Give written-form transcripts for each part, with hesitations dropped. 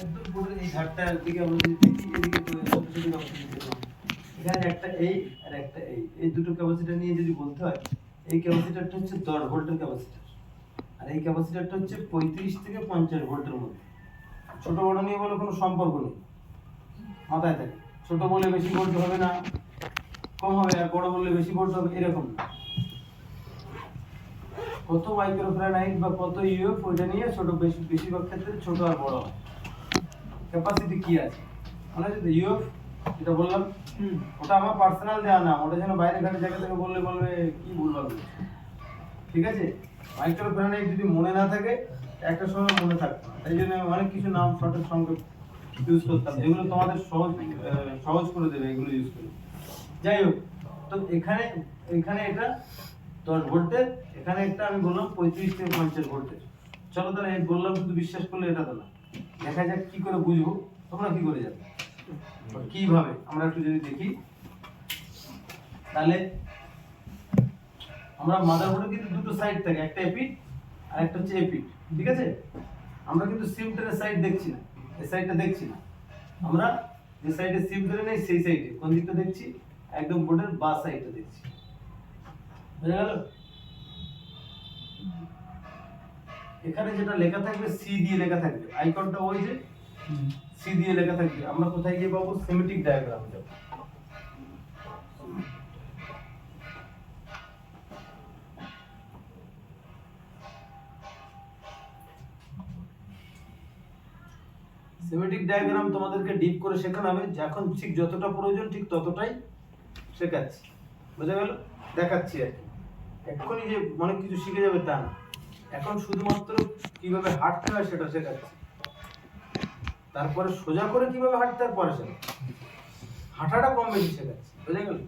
একদম বোর্ডের এই ধারটার দিকে আমরা যদি দেখি এদিকে তো ছোট ছোট ক্যাপাসিটর দেখুন, এখানে একটা এই আর একটা এই দুটো ক্যাপাসিটর নিয়ে যদি বলতে হয়, এই ক্যাপাসিটরটা হচ্ছে 10 ভোল্টের ক্যাপাসিটর আর এই ক্যাপাসিটরটা হচ্ছে 35 থেকে 50 ভোল্টের মধ্যে। ছোট বড় নিয়ে বলে কোনো সম্পর্ক নেই, মাথায় থাকে। ছোট বলে বেশি ভোল্ট হবে না, কম হবে, আর বড় বললে বেশি ভোল্ট হবে, এরকম না। কত মাইক্রোফ্যারাড বা কত ইউএফ ওইটা নিয়ে ছোট বেশিরভাগ ক্ষেত্রে ছোট আর বড় হয়। ক্যাপাসিটি কি আছে মানে যদি ইউএফ যেটা বললাম, ওটা আমার পার্সোনাল দেওয়া না, ওটা যেন বাইরে ঘাটে জায়গা থেকে বললে বলবে কি ভুলভাল বলছে। ঠিক আছে, মাইক্রোফ্যারাড যদি মনে না থাকে একটা সময় মনে থাকতো না, তাই জন্য আমি অনেক কিছু নাম শর্টের সঙ্গে ইউজ করতাম যেগুলো তোমাদের সহজ করে দেবে এগুলো ইউজ করে। যাই হোক, তো এখানে এখানে এটা 10 ভোল্টের, এখানে একটা আমি বললাম 35 থেকে 50 ভোল্টের। চলো তাহলে এই বললাম শুধু বিশ্বাস করলে এটা তো না, দেখা যাক কি করে বুঝবো, তোমরা কি করে যাবে কিভাবে আমরা একটু যদি দেখি। তাহলে আমরা মাদারবোর্ডে কিন্তু দুটো সাইড থাকে, একটা এপিট আর একটা হচ্ছে এপিট। ঠিক আছে, আমরা কিন্তু সিমটারের সাইড দেখছি না, এই সাইডটা দেখছি না, আমরা যে সাইডে সিম ধরে নেই সেই সাইডে কোন দিকটা দেখছি, একদম বোর্ডের বাঁ সাইডটা দেখছি। বুঝা গেল? এখানে যেটা লেখা থাকবে সি দিয়ে লেখা থাকবে, আইকনটা ওই যে সি দিয়ে লেখা থাকবে, আমরা কোথায় গিয়ে পাবো? সেমেটিক ডায়াগ্রামে যাব। সেমেটিক ডায়াগ্রাম তোমাদেরকে ডিপ করে শেখানো হবে, এখন ঠিক যতটা প্রয়োজন ঠিক ততটাই শেখাচ্ছি। বুঝা গেল? দেখাচ্ছি আর কি, এক্ষুনি যে অনেক কিছু শিখে যাবে তা না, এখন শুধুমাত্র কিভাবে হাঁটতে হয় সেটা শেখাচ্ছি, তারপরে সোজা করে কিভাবে হাঁটতে হয় পরে শেখাচ্ছি, হাঁটাটা কম বেশি শেখাচ্ছি। বুঝা গেল?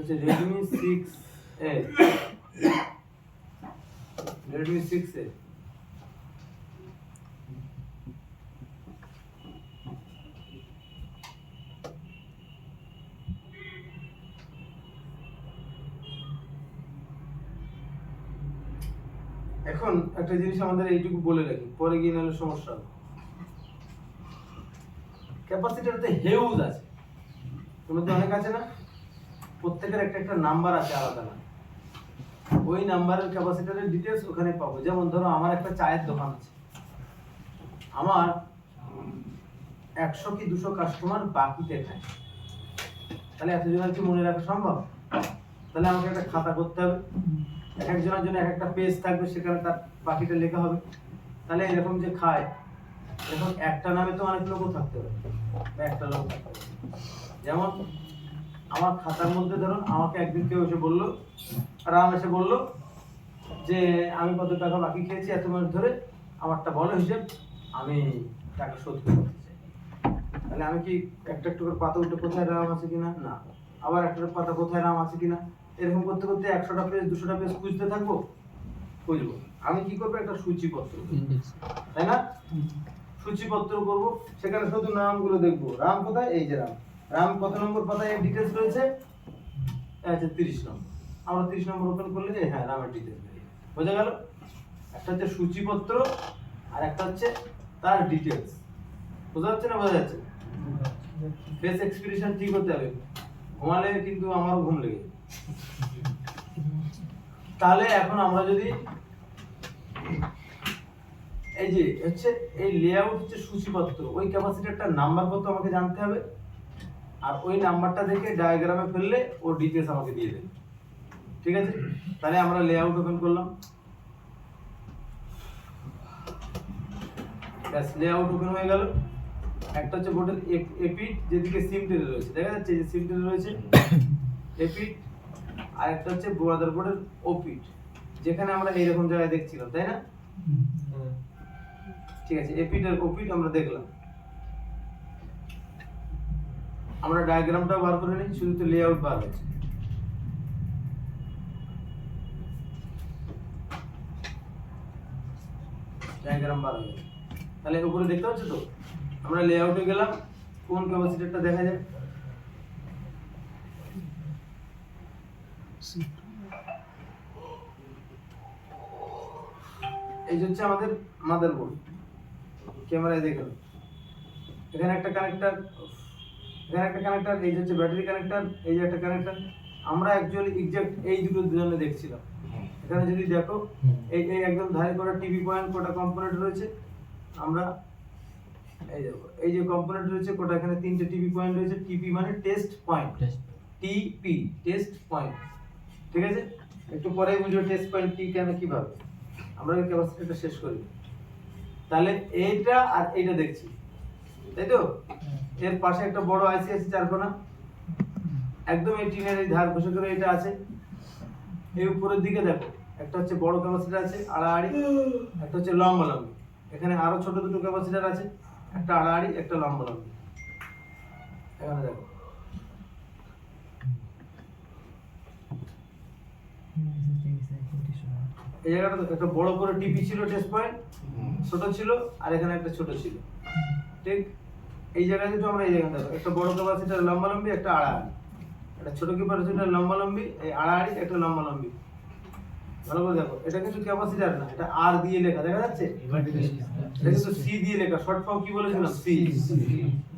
আচ্ছা, Redmi 6A, Redmi 6A এখন একটা জিনিস আমাদের এইটুকু বলে রাখি, পরে গিয়ে নাহলে সমস্যা হবে। ক্যাপাসিটরতে হিউজ আছে, তোমাদের অনেক আছে না, প্রত্যেকের একটা একটা নাম্বার আছে আলাদা না, ওই নাম্বারের ক্যাপাসিটরের ডিটেইলস ওখানে পাবো। যেমন ধরো আমার একটা চায়ের দোকান আছে, আমার 100 কি 200 কাস্টমার বাকিতে খায়, তাহলে এতজনের কি মনে রাখা সম্ভব? তাহলে আমাকে একটা খাতা করতে হবে, এক একজনের জন্য এক একটা পেজ থাকবে, সেখানে তার বাকিটা লেখা হবে। তাহলে এরকম যে খায়, এখন একটা নামে তো অনেক লোকও থাকতে হবে, একটা লোক থাকতে হবে। যেমন আমার খাতার মধ্যে ধরুন আমাকে একদিন কেউ এসে বললো, রাম এসে বললো যে আমি কত টাকা বাকি খেয়েছি এত মাস ধরে, আমারটা বলো হিসেব, আমি টাকা শোধ করতে চাই। তাহলে আমি কি একটা একটা করে পাতা উঠে কোথায় রাম আছে কিনা, না, আবার একটা পাতা কোথায় রাম আছে কিনা, এরকম করতে করতে 100টা পেজ 200টা পেজ খুঁজতে থাকবো, খুঁজবো। আমি কি করবো? একটা সূচিপত্র, তাই না? সূচিপত্র করব, সেখানে শুধু নামগুলো দেখবো, রাম কোথায়, এই যে রাম, রাম কত নম্বর পাতায় এর ডিটেইলস রয়েছে, আচ্ছা 30 নম্বর, আমরা 30 নম্বর ওপেন করলে যে হ্যাঁ রামের ডিটেইলস বেরিয়ে যাবে। বোঝা গেল? একটা হচ্ছে সূচিপত্র আর একটা হচ্ছে তার ডিটেইলস। বোঝা যাচ্ছে না? বোঝা যাচ্ছে? ফেস এক্সপ্রেশন ঠিক হতে হবে, ঘুমালে কিন্তু আমারও ঘুম লেগে। তাহলে এখন আমরা যদি এই যে হচ্ছে এই লেআউট হচ্ছে সূচিপত্র, ওই ক্যাপাসিটরটার নাম্বার কত আমাকে জানতে হবে, আর ওই নাম্বারটা দেখে ডায়াগ্রামে ফেললে ও ডিটেইলস আমাকে দিয়ে দেবে। ঠিক আছে, তাহলে আমরা লেআউট ওপেন করলাম, ব্যাস লেআউট ওপেন হয়ে গেল। একটা হচ্ছে বোর্ডের এপিট যেদিকে সিম টেনে রয়েছে, দেখা যাচ্ছে যে সিম টেনে রয়েছে এপিট, আর একটা হচ্ছে মাদারবোর্ডের ওপিট, যেখানে আমরা এইরকম জায়গায় দেখছিলাম, তাই না? ঠিক আছে, এপিট আর ওপিট আমরা দেখলাম। আমরা ডায়াগ্রামটা বার করে নিই, শুধু তো লেআউট বার হয়েছে। ডায়াগ্রাম বার হয়ে গেছে, তাহলে উপরে দেখতে পাচ্ছ তো? আমরা লেআউটে গেলাম, কোন ক্যাপাসিটরটা দেখা যায়? এই যে হচ্ছে আমাদের মাদারবোর্ড, ক্যামেরায় দেখুন, এখানে একটা কানেক্টর, এখানে একটা কানেক্টর, এই যে হচ্ছে ব্যাটারি কানেক্টর, এই যে একটা কানেক্টর। আমরা অ্যাকচুয়ালি এক্সাক্ট এই দুটোর জন্য দেখছিলাম। এখানে যদি দেখো এই এই একদম ধারে করা টিভি পয়েন্ট কোটা কম্পোনেন্ট রয়েছে। আমরা এই দেখো এই যে কম্পোনেন্ট রয়েছে কোটা, এখানে তিনটে টিভি পয়েন্ট রয়েছে। টিপি মানে টেস্ট পয়েন্ট, টিপি টেস্ট পয়েন্ট, ঠিক আছে? একটু পরে বুঝবো টেস্ট পয়েন্ট কি কেন কিভাবে। আমরা ক্যাপাসিটরটা শেষ করি। তাহলে এইটা আর এইটা দেখছি, তাই তো? এর পাশে একটা বড় আইসি আছে চারকোনা, একদম এই টিনের এই ধার ঘষে করে এটা আছে। এই উপরের দিকে দেখো একটা হচ্ছে বড় ক্যাপাসিটর আছে আড়াআড়ি, একটা হচ্ছে লম্বালম্বি। এখানে আরো ছোট দুটো ক্যাপাসিটর আছে, একটা আড়াআড়ি একটা লম্বালম্বি। এখানে দেখো এই জায়গাটা একটা বড় করে টিপি ছিল টেস্ট পয়েন্ট, ছোট ছিল আর এখানে একটা ছোট ছিল, ঠিক? এই জায়গায় যদি আমরা এই জায়গায় দেখো একটা বড় ক্যাপাসিটর লম্বালম্বি একটা আড়াআড়ি, একটা ছোট ক্যাপাসিটর লম্বালম্বি, এই আড়াআড়ি একটা লম্বালম্বি। ভালো করে দেখো, এটা কিন্তু ক্যাপাসিটর না, এটা আর দিয়ে লেখা, দেখা যাচ্ছে? এটা কিন্তু সি দিয়ে লেখা, শর্ট ফর্ম কি বলেছিলাম? সি।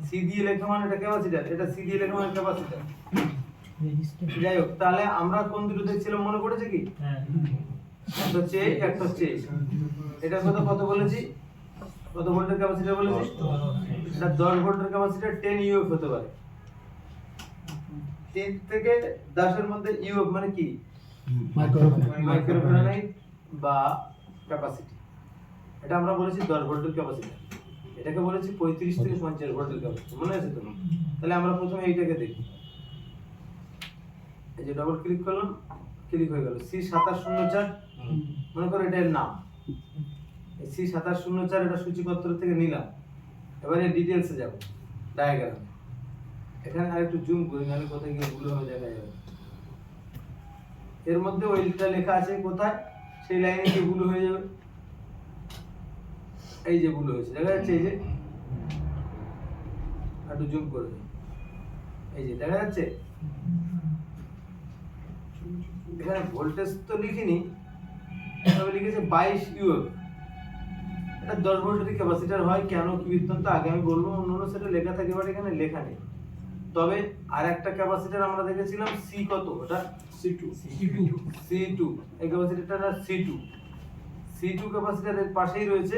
সি দিয়ে লেখা মানে এটা ক্যাপাসিটর, এটা সি দিয়ে লেখা মানে ক্যাপাসিটর। যাই হোক, তাহলে আমরা কোন দুটো দেখছিলাম মনে পড়েছে কি? একটা হচ্ছে এই, একটা হচ্ছে এই। এটা কত বলেছি? কত ভোল্টের ক্যাপাসিটর বলেছি? এটা 10 ভোল্টের ক্যাপাসিটর, 10 ইউএফ হতে পারে। 3 থেকে 10 এর মধ্যে ইউএফ মানে কি? মাইক্রোফ্যারাড বা ক্যাপাসিটি। এটা আমরা বলেছি 10 ভোল্টের ক্যাপাসিটর। এটাকে বলেছি 35 থেকে 50 ভোল্টের ক্যাপাসিটর, মনে আছে তো? তাহলে আমরা প্রথমে এইটাকে দেখি। এই যে ডাবল ক্লিক করলাম, ক্লিক হয়ে গেল C2704, মনে করো এটা এর নাম। এই C2704 এটা সূচিপত্র থেকে নিলাম। এবারে ডিটেইলসে যাব, ডায়াগ্রাম। এখানে আরেকটু জুম করি, নাহলে কোথায় গিয়ে ভুল হবে দেখা যাবে। এর মধ্যে ওইটা লেখা আছে কোথায়, সেই লাইনে গিয়ে ভুল হয়ে যাবে। এই যে ভুল হয়েছে, দেখা যাচ্ছে? এই যে একটু জুম করে দিই, এই যে দেখা যাচ্ছে? এখানে ভোল্টেজ তো লিখিনি, তবে লিখেছে 22 ইউএফ। এটা 10 ভোল্টের ক্যাপাসিটর হয় কেন কি বৃত্তান্ত আগে আমি বলবো, অন্যান্য সেটা লেখা থাকে, বাট এখানে লেখা নেই। তবে আর একটা ক্যাপাসিটর আমরা দেখেছিলাম সি কত, ওটা C2 এই ক্যাপাসিটরটা না C2 ক্যাপাসিটরের পাশেই রয়েছে।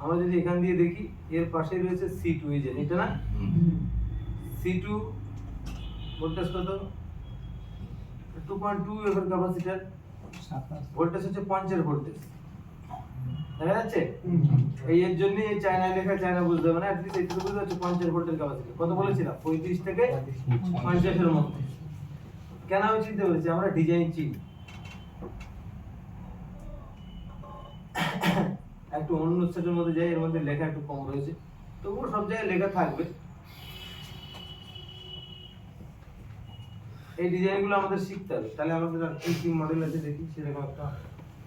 আমরা যদি এখান দিয়ে দেখি, এর পাশেই রয়েছে C2, এই যে এটা না C2 ভোল্টেজ কত? 2.2 এর ক্যাপাসিটর, ভোল্টেজ হচ্ছে 5 ভোল্টেজ, দেখা যাচ্ছে? এই এর জন্য এই চায়না লেখা, চায়না বুঝতে হবে না, অ্যাট লিস্ট এইটুকু বুঝতে হচ্ছে 5 ভোল্টের ক্যাপাসিটর। কত বলেছিলাম? 35 থেকে 50 এর মধ্যে। কেন আমি চিনতে বলেছি? আমরা ডিজাইন চিনি। একটু অন্য সেটের মধ্যে যাই, এর মধ্যে লেখা একটু কম রয়েছে, তবুও সব জায়গায় লেখা থাকবে। এই ডিজাইনগুলো আমাদের শিখতে হবে, তাহলে আমাদের আর কি মডেল আছে দেখি, সেরকম একটা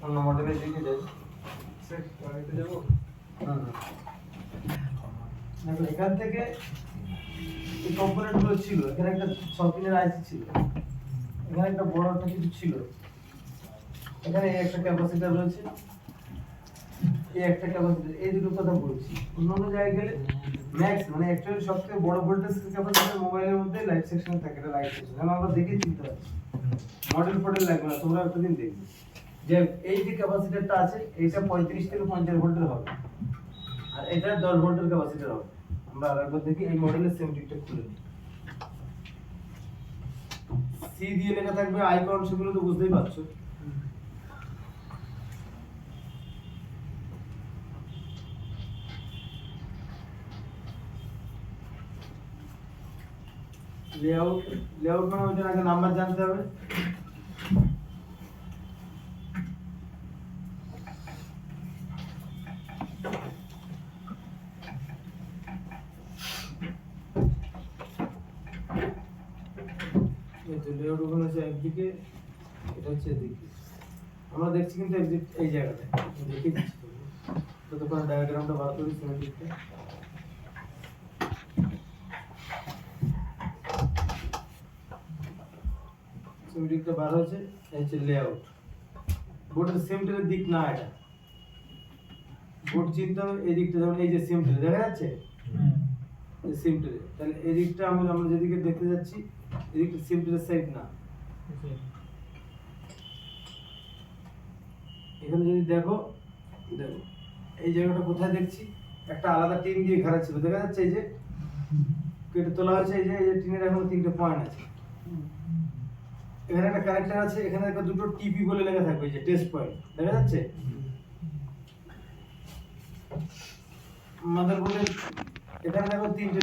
অন্য মডেলে দেখে যাই। এখান থেকে এই কম্পোনেন্ট গুলো ছিল, এখানে একটা 6 পিনের আইসি ছিল, এখানে একটা বড় একটা কিছু ছিল, এখানে একটা ক্যাপাসিটর রয়েছে, এই একটা ক্যাপাসিটর, এই দুটো কথা বলছি। অন্য জায়গায় গেলে ম্যাক্স মানে অ্যাকচুয়ালি সবথেকে বড় ভোল্টেজ ক্যাপাসিটর মোবাইলের মধ্যে লাইট সেকশনে থাকে, এটা লাইট সেকশন, কারণ আমরা দেখে চিনতে পারছি, মডেল ফডেল লাগবে না, তোমরা একটা দিন দেখবে যে এই যে ক্যাপাসিটরটা আছে এইটা 35 থেকে 50 ভোল্টের হবে, আর এটা 10 ভোল্টের ক্যাপাসিটর হবে। আমরা আরেকবার দেখি এই মডেলের সেমটিকটা খুলে নিই। সি দিয়ে লেখা থাকবে, আইকন সেগুলো তো বুঝতেই পারছো। লেআউট মানে ওইটার আগে নাম্বার জানতে হবে। এই তো লেআউট ওখানে হচ্ছে একদিকে, এটা হচ্ছে এদিকে। আমরা দেখছি কিন্তু এই জায়গাটা দেখে দিচ্ছি ততক্ষণ ডায়াগ্রামটা বার করি সিমেট্রিকটা। সিমেট্রিকটা বার হয়েছে, এই হচ্ছে লেআউট। বোর্ডের সিমেট্রিকের দিক না এটা, বোর্ড চিনতে হবে এই দিকটা, যেমন এই যে সিমেট্রি দেখা যাচ্ছে এই সিমেট্রি, তাহলে এই দিকটা আমরা যেদিকে দেখতে যাচ্ছি এদিকটা সিমেট্রির সাইড না। এখানে যদি দেখো এই জায়গাটা কোথায় দেখছি, একটা আলাদা টিন দিয়ে ঘেরা ছিল দেখা যাচ্ছে, এই যে কেটে তোলা হয়েছে, এই যে টিনের এখন 3টে পয়েন্ট আছে, এখানে একটা কানেক্টর আছে, এখানে একটা দুটো টিপি বলে লেখা থাকবে, এই যে টেস্ট পয়েন্ট দেখা যাচ্ছে। মাদারবোর্ডের এখানে দেখো 3টে